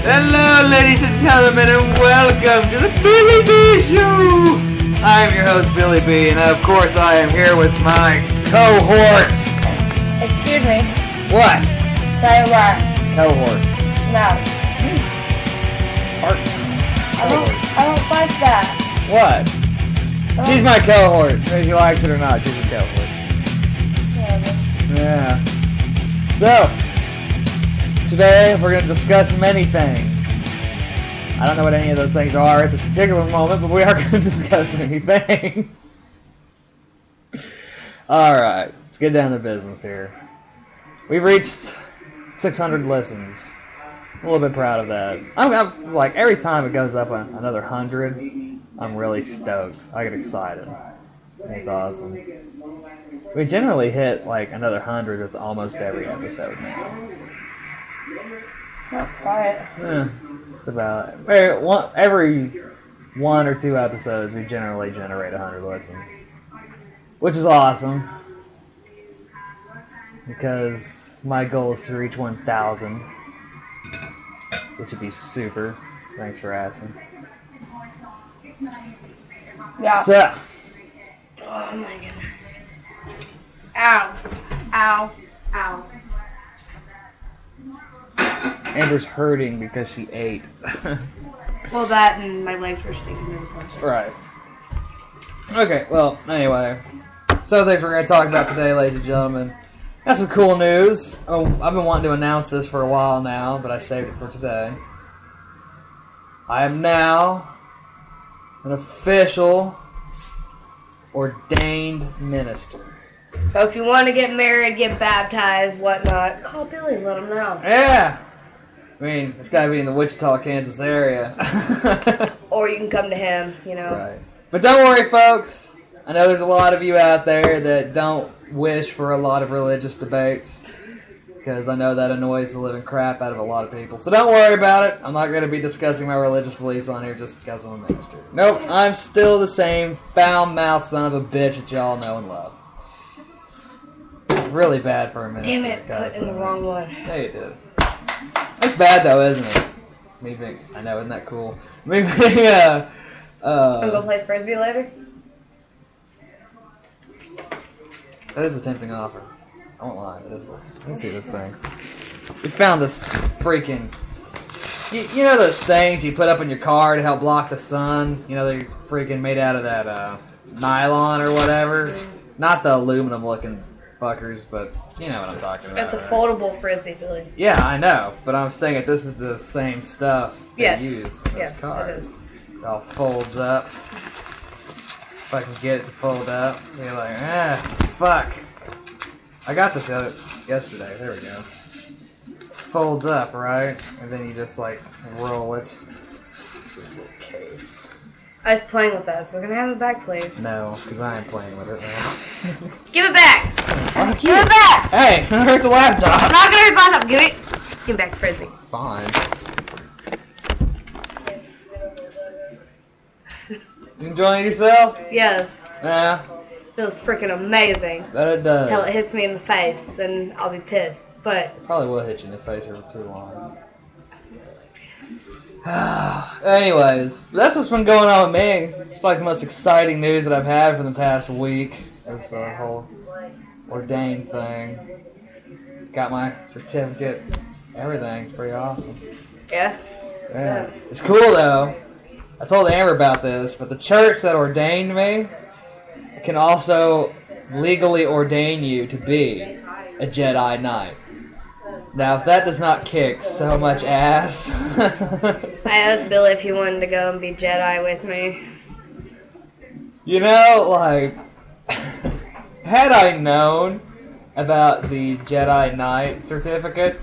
Hello, ladies and gentlemen, and welcome to the Billy B Show! I'm your host, Billy B, and of course I am here with my cohort. Excuse me. What? Say what? Cohort. No. I don't like that. What? She's my cohort. Whether she likes it or not, she's a cohort. Yeah. So, today we're going to discuss many things. I don't know what any of those things are at this particular moment, but we are going to discuss many things. Alright, let's get down to business here. We've reached 600 listens. I'm a little bit proud of that. I'm like, every time it goes up another 100, I'm really stoked. I get excited. It's awesome. We generally hit like another 100 with almost every episode now. Not quite. Yeah, it's about every one or two episodes we generally generate 100 listens, which is awesome because my goal is to reach 1,000, which would be super. Thanks for asking. Yeah. So, Oh my goodness. Ow. Ow. Ow. Amber's hurting because she ate. Well, that and my legs were stinking. Right. Okay, well, anyway. So, things we're going to talk about today, ladies and gentlemen. Got some cool news. Oh, I've been wanting to announce this for a while now, but I saved it for today. I am now an official ordained minister. So if you want to get married, get baptized, whatnot, call Billy, let him know. Yeah! I mean, it's got to be in the Wichita, Kansas area. Or you can come to him, you know. Right. But don't worry, folks. I know there's a lot of you out there that don't wish for a lot of religious debates, because I know that annoys the living crap out of a lot of people. So don't worry about it. I'm not going to be discussing my religious beliefs on here just because I'm a minister. Nope, I'm still the same foul-mouthed son of a bitch that y'all know and love. Really bad for a minister. Damn it, put in the wrong one. Yeah, you did. That's bad though, isn't it? Me being, I know, isn't that cool? Me being, I'm going to play Frisbee later? That is a tempting offer. I won't lie. Let's see this thing. We found this freaking... You know those things you put up in your car to help block the sun? You know, they're freaking made out of that nylon or whatever. Not the aluminum looking fuckers, but you know what I'm talking about. It's a right? foldable Frisbee, Billy. Yeah, I know. But I'm saying that this is the same stuff they Yes. use in those Yes, cars. it is. It all folds up. If I can get it to fold up, you're like, fuck. I got this yesterday. There we go. Folds up, right? And then you just like roll it to this little case. I was playing with that, so we're going to have it back, please. No, because I am playing with it now. Give it back! Fuck Give you. it back! Hey, I hurt the laptop. I'm not going to hurt my laptop. Give it back to Frisbee. Fine. You enjoying yourself? Yes. Yeah. Feels freaking amazing. That it does. Until it hits me in the face, then I'll be pissed. But Probably will hit you in the face over too long. Anyways, that's what's been going on with me. It's like the most exciting news that I've had for the past week. It's the whole ordained thing. Got my certificate, everything. It's pretty awesome. yeah. Yeah. It's cool though. I told Amber about this, but the church that ordained me can also legally ordain you to be a Jedi Knight. Now, if that does not kick so much ass... I asked Billy if he wanted to go and be Jedi with me. You know, like... had I known about the Jedi Knight certificate,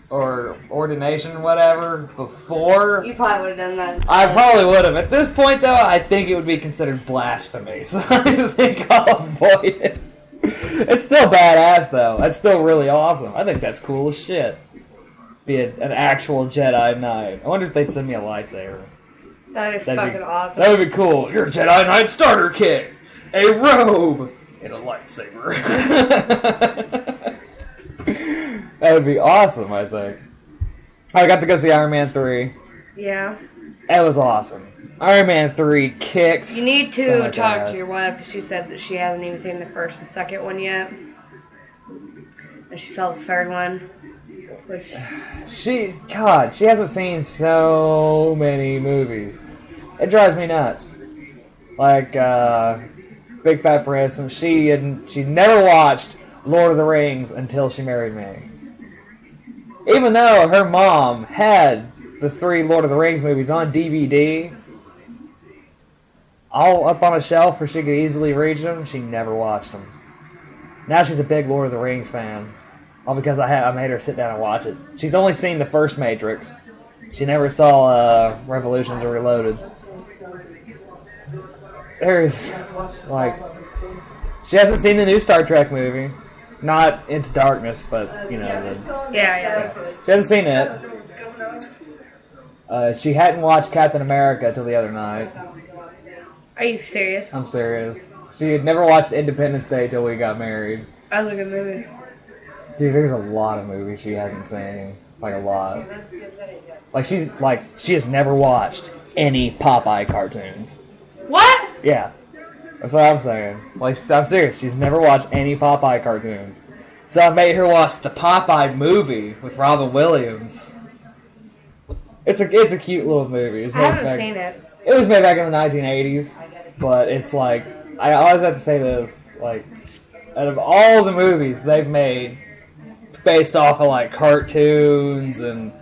or ordination, whatever, before... You probably would have done that instead. I probably would have. At this point, though, I think it would be considered blasphemy, so I think I'll avoid it. It's still badass, though. That's still really awesome. I think that's cool as shit. Be an actual Jedi Knight. I wonder if they'd send me a lightsaber. That'd be fucking awesome. That would be cool. You're a Jedi Knight starter kit. A robe and a lightsaber. That would be awesome, I think. I got to go see Iron Man 3. Yeah. It was awesome. Iron Man 3 kicks. You need so to much talk ass. to your wife because she said that she hasn't even seen the first and second one yet. And she saw the third one. Which... She hasn't seen so many movies. It drives me nuts. Like, Big Fat for instance, she never watched Lord of the Rings until she married me. Even though her mom had the 3 Lord of the Rings movies on DVD, all up on a shelf where she could easily reach them, she never watched them. Now she's a big Lord of the Rings fan. All because I made her sit down and watch it. She's only seen the first Matrix. She never saw Revolutions or Reloaded. There's, like... She hasn't seen the new Star Trek movie. Not Into Darkness, but, you know... Yeah. She hasn't seen it. She hadn't watched Captain America till the other night. Are you serious? I'm serious. She had never watched Independence Day till we got married. That was a good movie. Dude, there's a lot of movies she hasn't seen. Like, a lot. She has never watched any Popeye cartoons. What? Yeah. That's what I'm saying. Like, I'm serious. She's never watched any Popeye cartoons. So I made her watch the Popeye movie with Robin Williams. It's a cute little movie. I haven't seen it. It was made back in the 1980s, but it's like, I always have to say this, like, out of all the movies they've made based off of, like, cartoons and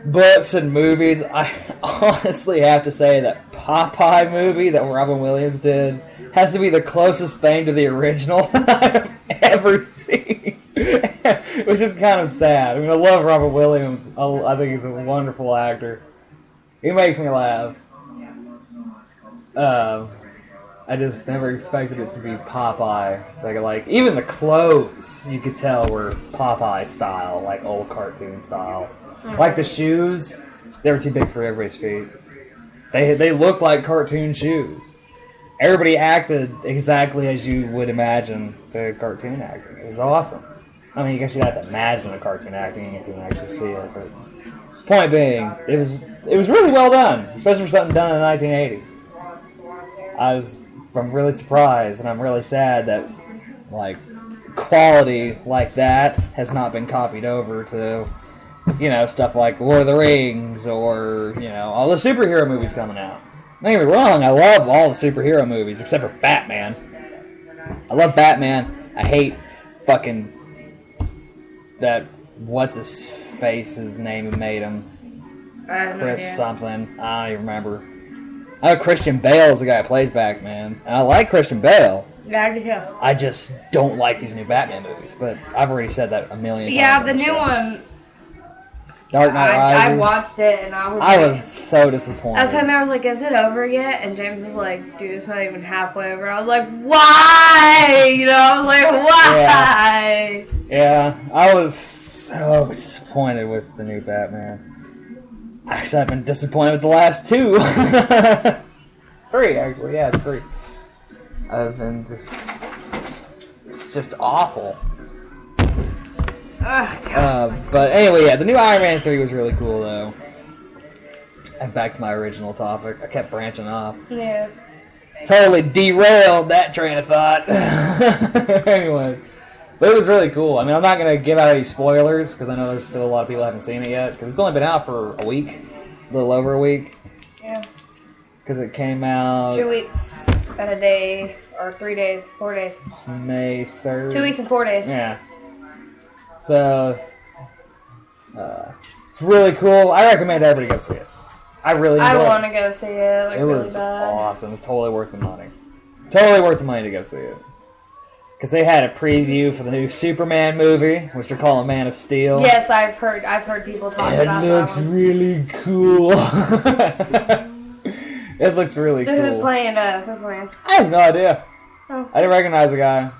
books and movies, I honestly have to say that Popeye movie that Robin Williams did has to be the closest thing to the original I've ever seen. Which is kind of sad. I mean, I love Robin Williams. I think he's a wonderful actor. He makes me laugh. I just never expected it to be Popeye. Like even the clothes you could tell were Popeye style, like old cartoon style. Like the shoes, they were too big for everybody's feet. They looked like cartoon shoes. Everybody acted exactly as you would imagine the cartoon acting. It was awesome. I mean, you guess you have to imagine the cartoon acting and you can actually see it. But point being, it was really well done, especially for something done in 1980. I'm really surprised, and I'm really sad that, like, quality like that has not been copied over to, you know, stuff like Lord of the Rings or, you know, all the superhero movies coming out. Don't get me wrong, I love all the superhero movies except for Batman. I love Batman. I hate fucking that, what's his face's name who made him? Chris something. I don't even remember. I know Christian Bale is the guy who plays Batman. And I like Christian Bale. Yeah, I do too. I just don't like these new Batman movies. But I've already said that a million times. Yeah, the new one. Dark Knight Rises. I watched it and I was so disappointed. I was sitting there, I was like, is it over yet? And James was like, dude, it's not even halfway over. I was like, why? You know, I was like, why? Yeah, I was so disappointed with the new Batman. Actually, I've been disappointed with the last 2. 3, actually. Yeah, it's 3. I've been it's just awful. But anyway, yeah, the new Iron Man 3 was really cool, though. And back to my original topic. I kept branching off. Yeah. Totally derailed that train of thought. Anyway. But it was really cool. I mean, I'm not going to give out any spoilers, because I know there's still a lot of people who haven't seen it yet, because it's only been out for a week. A little over a week. Yeah. Because it came out... 2 weeks and a day, or 3 days, 4 days. May 3rd. 2 weeks and 4 days. Yeah. So, it's really cool. I recommend everybody go see it. I really enjoyed it. I want to go see it. It was awesome. It's totally worth the money. Totally worth the money to go see it. Because they had a preview for the new Superman movie, which they're calling Man of Steel. Yes, I've heard people talk about that. It looks really cool. It looks really cool. So who's playing? I have no idea. Oh. I didn't recognize the guy.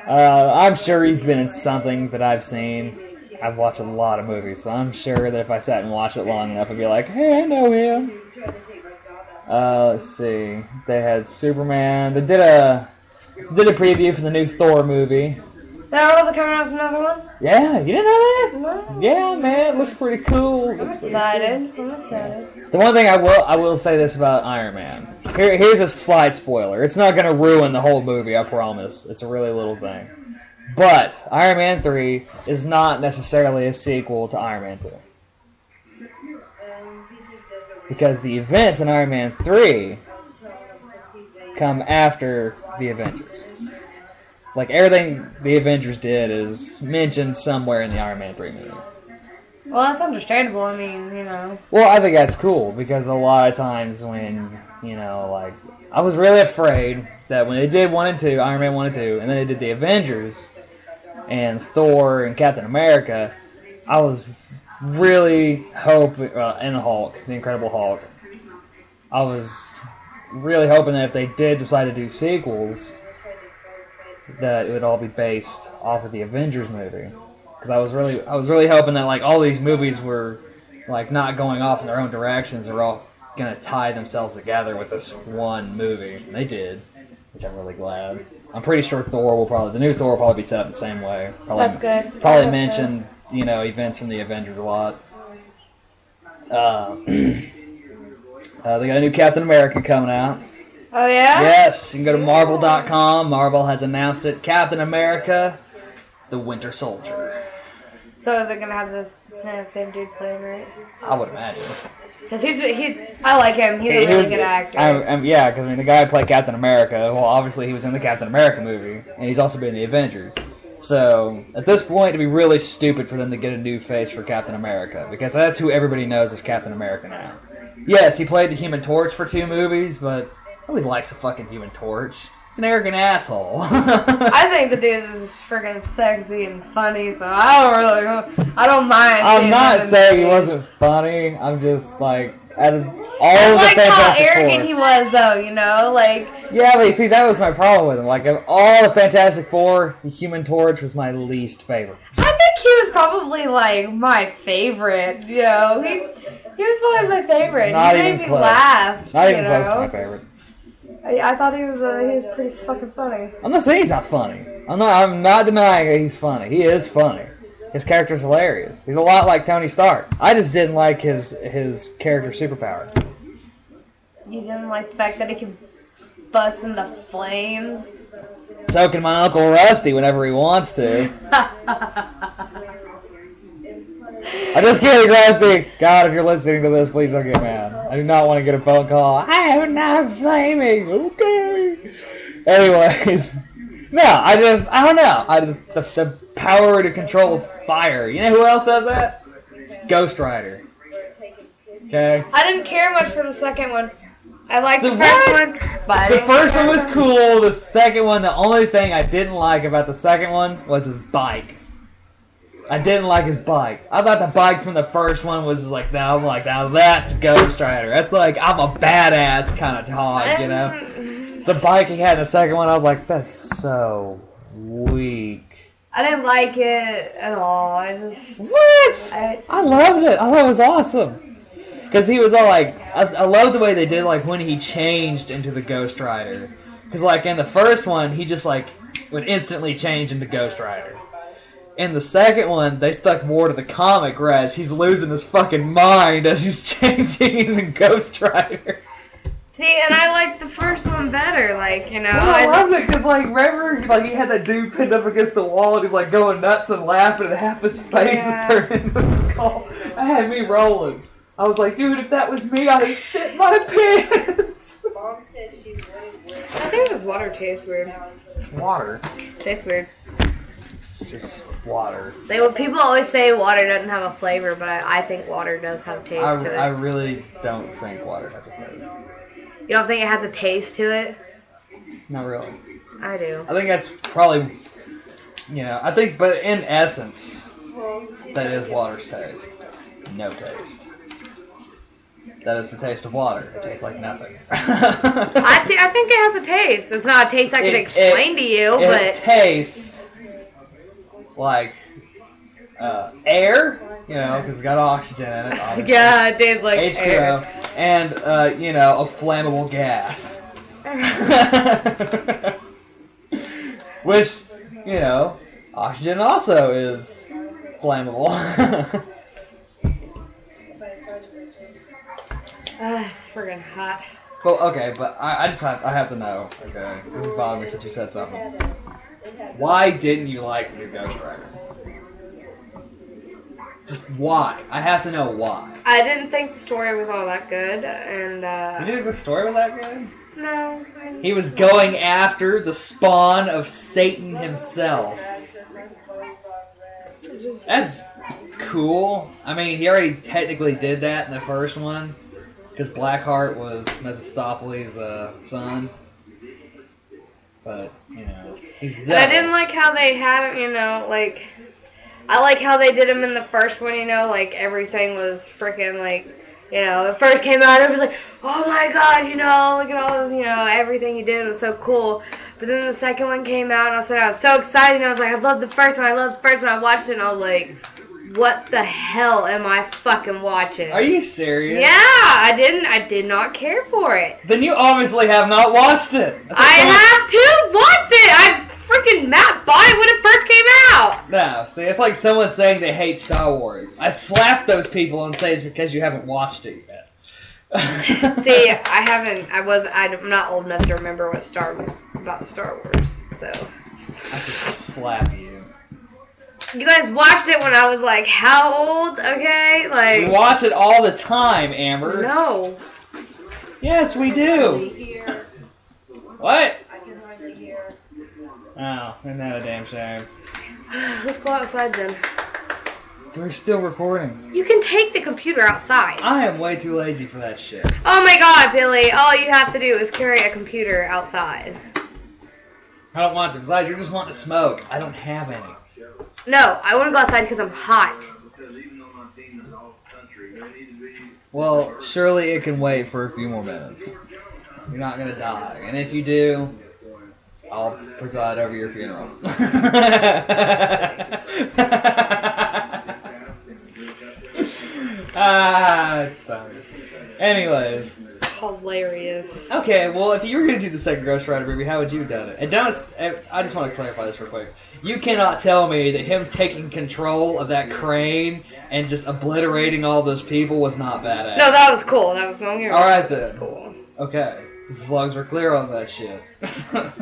I'm sure he's been in something that I've seen. I've watched a lot of movies, so I'm sure that if I sat and watched it long enough, I'd be like, hey, I know him. Let's see. They had Superman. They did a preview for the new Thor movie. They're coming out with another one? Yeah, you didn't know that? No. Yeah, man, it looks pretty cool. I'm excited. The one thing I will say this about Iron Man. Here's a slight spoiler. It's not going to ruin the whole movie, I promise. It's a really little thing. But Iron Man 3 is not necessarily a sequel to Iron Man 2. Because the events in Iron Man 3 come after the Avengers. Like, everything the Avengers did is mentioned somewhere in the Iron Man 3 movie. Well, that's understandable. I mean, you know. Well, I think that's cool, because a lot of times when, you know, like, I was really afraid that when they did 1 and 2, Iron Man 1 and 2, and then they did the Avengers, and Thor and Captain America, I was really hoping, and Hulk, the Incredible Hulk, I was really hoping that if they did decide to do sequels, that it would all be based off of the Avengers movie, because I was really hoping that like all these movies were like not going off in their own directions. They're all gonna tie themselves together with this one movie. And they did, which I'm really glad. I'm pretty sure the new Thor will probably be set up the same way. That's good. Probably mention events from the Avengers a lot. They got a new Captain America coming out. Oh, yeah? Yes, you can go to Marvel.com. Marvel has announced it. Captain America, the Winter Soldier. So is it going to have this same dude playing it? I would imagine. Because I like him. He's a really good actor. Yeah, because the guy who played Captain America, well, obviously he was in the Captain America movie, and he's also been in the Avengers. So, at this point, it'd be really stupid for them to get a new face for Captain America, because that's who everybody knows as Captain America now. Yes, he played the Human Torch for 2 movies, but nobody likes a fucking Human Torch. It's an arrogant asshole. I think the dude is freaking sexy and funny, so I don't mind. I'm not saying he wasn't funny. I'm just like, out of all I the like Fantastic how arrogant Four. he was, though. You know, like. Yeah, but you see, that was my problem with him. Like, of all the Fantastic Four, the Human Torch was my least favorite. I think he was probably like my favorite. You know, he was probably my favorite. Not he even made me close. laugh. Not even close to my favorite. I thought he was pretty fucking funny. I'm not saying he's not funny. I'm not denying that he's funny. He is funny. His character's hilarious. He's a lot like Tony Stark. I just didn't like his character superpower. You didn't like the fact that he could bust into flames? So can my Uncle Rusty whenever he wants to. I just kidding, Rusty. God, if you're listening to this, please don't get mad. I do not want to get a phone call. I am not flaming. Okay. Anyways, no, I don't know. The power to control fire. You know who else does that? Ghost Rider. Okay. I didn't care much for the second one. I liked the first one, but the first one was cool. The second one, the only thing I didn't like about the second one was his bike. I didn't like his bike. I thought the bike from the first one was like, now that's Ghost Rider. That's like, I'm a badass kind of dog, you know? The bike he had in the second one, I was like, that's so weak. I didn't like it at all. What? I loved it. I thought it was awesome. Because he was all like, I love the way they did like when he changed into the Ghost Rider. Because like in the first one, he just like would instantly change into Ghost Rider. In the second one, they stuck more to the comic, whereas he's losing his fucking mind as he's changing into Ghost Rider. See, and I liked the first one better, like, you know. Well, I loved it, because, like, remember, like, he had that dude pinned up against the wall, and he's, like, going nuts and laughing, and half his face is turned into a skull. That had me rolling. I was like, dude, if that was me, I'd have shit my pants. I think this water tastes weird. It's water. Tastes weird. It's just water. People always say water doesn't have a flavor, but I think water does have taste to it. I really don't think water has a flavor. You don't think it has a taste to it? Not really. I do. I think that's probably, I think, but in essence, that is water's taste. No taste. That is the taste of water. It tastes like nothing. I think it has a taste. It's not a taste I can explain to you, but it tastes like air, because it's got oxygen in it. Obviously. Yeah, it tastes like H2O, air. and a flammable gas. Which, Oxygen also is flammable. It's friggin' hot. Well, okay, but I have to know. Okay, this is bothering me since you said something. Why didn't you like the new Ghost Rider? Just why? I have to know why. I didn't think the story was all that good, and You didn't think the story was that good? no. He was going after the spawn of Satan himself. That's cool. I mean, he already technically did that in the first one, because Blackheart was Mephistopheles' son. But, you know, he's dead. I didn't like how they had him, you know, like... I like how they did him in the first one, you know, like, everything was freaking, like... You know, it first came out, it was like, oh my god, you know, look at all this, you know, everything he did was so cool. But then the second one came out, and I was so excited, and I was like, I love the first one, I watched it, and I was like, what the hell am I fucking watching? Are you serious? Yeah, I did not care for it. Then you obviously have not watched it. I have to watch it! I freaking Matt bought it when it first came out! No, see, it's like someone saying they hate Star Wars. I slap those people and say it's because you haven't watched it yet. See, I'm not old enough to remember about Star Wars, so. I should slap you. You guys watched it when I was like, how old? Okay? Like. We watch it all the time, Amber. No. Yes, we do. What? I can hardly hear. Oh, isn't that a damn shame? Let's go outside then. We're still recording. You can take the computer outside. I am way too lazy for that shit. Oh my god, Billy. All you have to do is carry a computer outside. I don't want to. Besides, you're just wanting to smoke. I don't have any. No, I want to go outside because I'm hot. Well, surely it can wait for a few more minutes. You're not going to die. And if you do, I'll preside over your funeral. It's fine. Anyways. Hilarious. Okay, well, if you were going to do the second Ghost Rider movie, how would you have done it? And I just want to clarify this real quick. You cannot tell me that him taking control of that crane and just obliterating all those people was not badass. No, that was cool. That was no. Alright then. That's cool. Okay. As long as we're clear on that shit. Alright,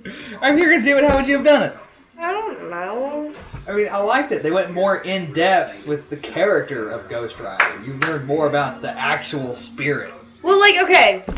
if you're going to do it, how would you have done it? I don't know. I mean, I liked it. They went more in depth with the character of Ghost Rider. You learned more about the actual spirit. Well, okay, don't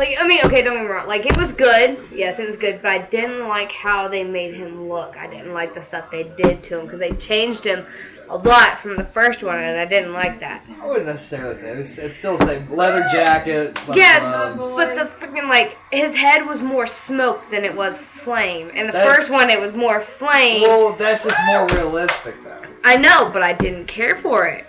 get me wrong. Like, it was good. Yes, it was good, but I didn't like how they made him look. I didn't like the stuff they did to him, because they changed him a lot from the first one, and I didn't like that. I wouldn't necessarily say it. It's still the same. Leather jacket, yes, gloves. but the freaking, his head was more smoke than it was flame. In the first one, it was more flame. Well, that's just more realistic, though. I know, but I didn't care for it.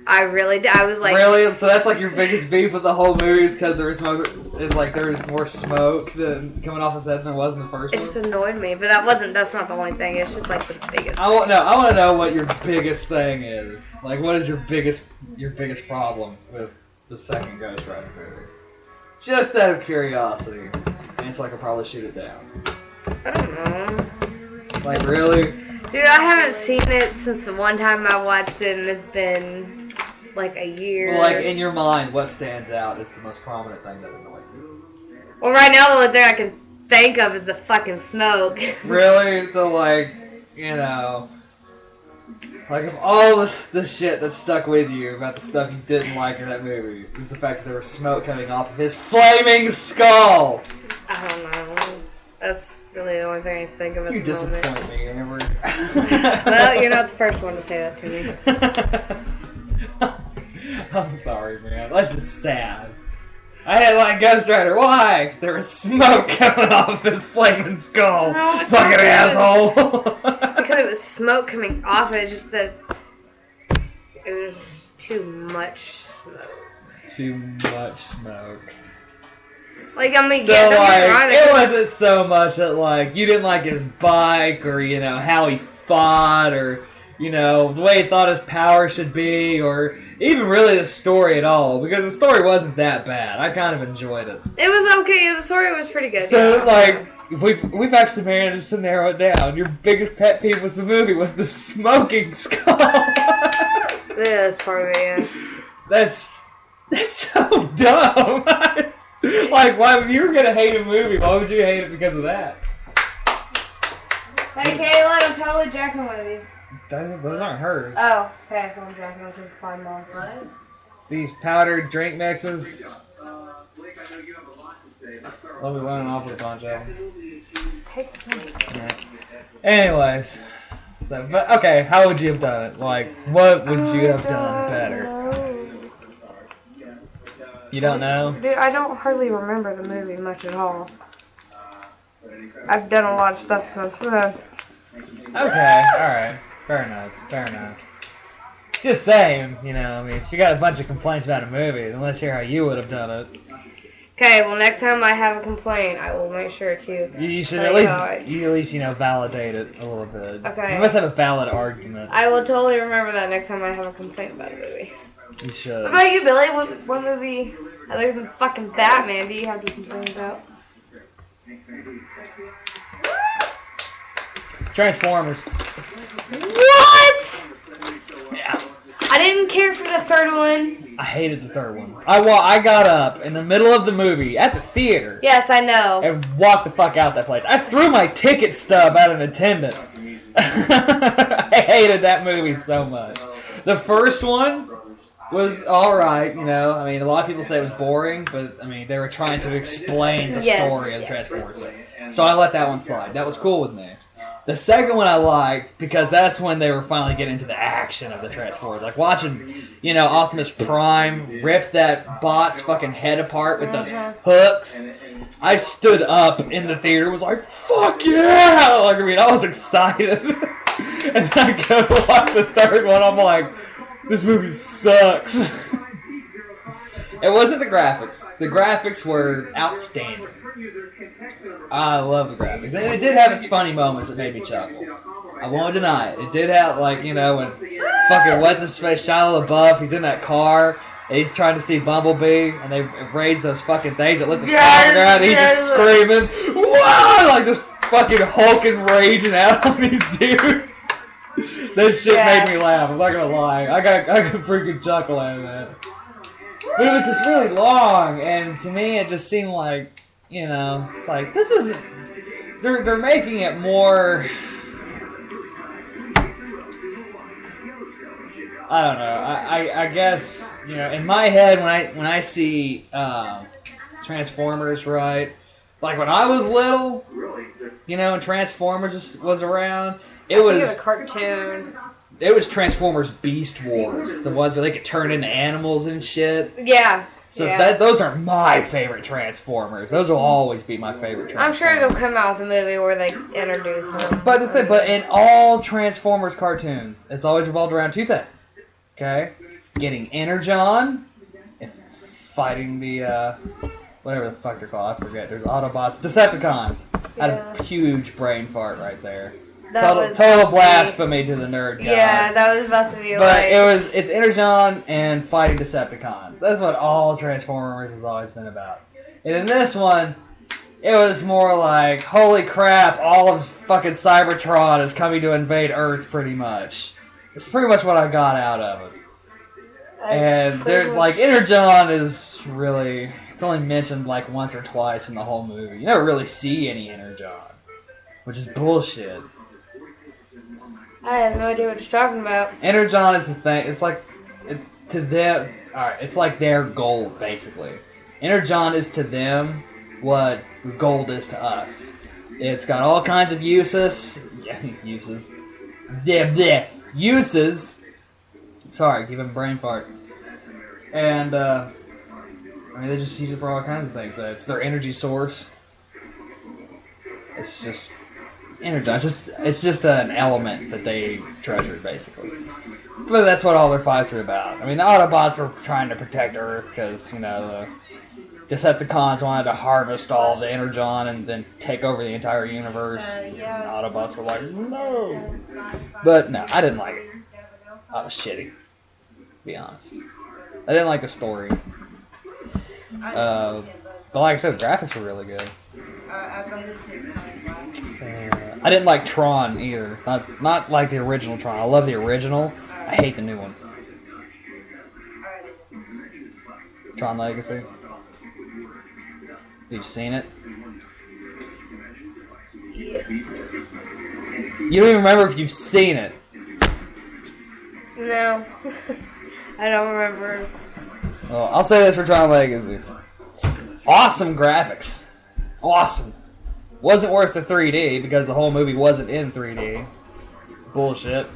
I really did. I was like... Really? So that's like your biggest beef with the whole movie is because there was more smoke than coming off his head than there was in the first one? It just annoyed me, but that's not the only thing. It's just like the biggest I want to know what your biggest thing is. Like, what is your biggest problem with the second Ghost Rider movie? Just out of curiosity. And so I could probably shoot it down. I don't know. Like, really? Dude, I haven't seen it since the one time I watched it, and it's been like a year. Well, like, in your mind, what stands out is the most prominent thing that annoyed you? Well, right now the only thing I can think of is the fucking smoke. Really? So, like, you know, like, of all the shit that stuck with you about the stuff you didn't like in that movie, was the fact that there was smoke coming off of his flaming skull! I don't know. That's really the only thing I can think of at You the moment. disappoint me, Amber. Well, you're not the first one to say that to me. I'm sorry, man. That's just sad. I didn't like Ghost Rider. Why? There was smoke coming off his flaming skull. No, it's fucking not asshole. Because it was smoke coming off it, just that it was too much smoke. Too much smoke. Like, I mean, So, yeah, don't get me like, wrong, it wasn't so much that, like, you didn't like his bike or, you know, how he fought or, you know, the way he thought his power should be or even really the story at all, because the story wasn't that bad. I kind of enjoyed it. It was okay. The story was pretty good. So, yeah. like, we've actually managed to narrow it down. Your biggest pet peeve was the smoking skull. Yeah, that's part of it, yeah. That's so dumb. Like, why if you were gonna hate a movie, why would you hate it because of that? Hey, Kayla, I'm totally jacking one of these. Those aren't hers. Oh, okay, so I'm jacking one because $5 more. These powdered drink mixes. I'll be running off with a bunch of them. Just take the thing. Yeah. Anyways. So, but, okay, how would you have done it? Like, what would you have done better? You don't know? Dude, I don't hardly remember the movie much at all. I've done a lot of stuff since then. Okay, alright. Fair enough. Just saying, you know, I mean, if you got a bunch of complaints about a movie, then let's hear how you would have done it. Okay, well, next time I have a complaint, I will make sure to. You should at least, validate it a little bit. Okay. You must have a valid argument. I will totally remember that next time I have a complaint about a movie. You should. What about you, Billy? What movie, other than fucking Batman, do you have to complain about? Transformers. What? Yeah. I didn't care for the third one. I hated the third one. I got up in the middle of the movie at the theater. Yes, I know. And walked the fuck out that place. I threw my ticket stub at an attendant. I hated that movie so much. The first one was alright, you know. I mean, a lot of people say it was boring, but, I mean, they were trying to explain the story of the Transformers. So I let that one slide. That was cool with me. The second one I liked because that's when they were finally getting into the action of the Transformers. Like watching, you know, Optimus Prime rip that bot's fucking head apart with those hooks. I stood up in the theater, was like, fuck yeah! Like, I mean, I was excited. And then I go to watch the third one, I'm like, this movie sucks. It wasn't the graphics. The graphics were outstanding. I love the graphics. And it did have its funny moments that made me chuckle. I won't deny it. It did have, like, you know, when fucking what's-his-face, Shia LaBeouf, he's in that car, and he's trying to see Bumblebee, and they raise those fucking things that let the spark out, and he's just screaming, whoa! Like, just fucking hulking, raging out on these dudes. That shit made me laugh, I'm not gonna lie. I got freaking chuckle out of that. But it was just really long, and to me it just seemed like, you know, it's like, this isn't... They're making it more... I don't know. I guess, you know, in my head, when I see Transformers, right? Like, when I was little, you know, and Transformers was around, it was a cartoon. It was Transformers Beast Wars. The ones where they could turn into animals and shit. Yeah. So those are my favorite Transformers. Those will always be my favorite Transformers. I'm sure they'll come out with a movie where they introduce them. But in all Transformers cartoons, it's always revolved around two things. Okay? Getting Energon and fighting the, whatever the fuck they're called. I forget. There's Autobots. Decepticons. I had a huge brain fart right there. Total blasphemy to the nerd guys. Yeah, that was about to be but it's Energon and fighting Decepticons. That's what all Transformers has always been about. And in this one, it was more like, holy crap, all of fucking Cybertron is coming to invade Earth pretty much. It's pretty much what I got out of it. And they're like, Energon is really, it's only mentioned like once or twice in the whole movie. You never really see any Energon, which is bullshit. I have no idea what you're talking about. Energon is the thing. It's like to them. All right, it's like their gold basically. Energon is to them what gold is to us. It's got all kinds of uses. Uses. Uses. Sorry, give them brain farts. And I mean, they just use it for all kinds of things. It's their energy source. It's just. Energon. It's just an element that they treasured, basically. But that's what all their fights were about. I mean, the Autobots were trying to protect Earth because, you know, the Decepticons wanted to harvest all of the Energon and then take over the entire universe. And the Autobots were like, no. But no, I didn't like it. I was shitty, to be honest. I didn't like the story. But like I said, the graphics were really good. I didn't like Tron either. Not like the original Tron. I love the original. I hate the new one. Tron Legacy. Have you seen it? Yeah. You don't even remember if you've seen it. No. I don't remember. Well, I'll say this for Tron Legacy. Awesome graphics. Awesome. Wasn't worth the 3D because the whole movie wasn't in 3D. Bullshit.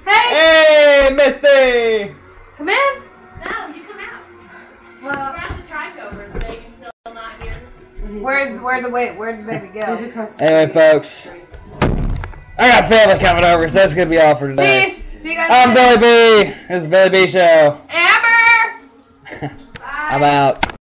Hey! Hey, Misty! Come in! No, you come out. Well, We're at the tricover. The baby's still not here. where'd the baby go? Anyway, folks. I got family coming over, so that's going to be all for today. Peace! See you guys I'm later. Billy B. This is Billy B Show. Amber! Bye. I'm out.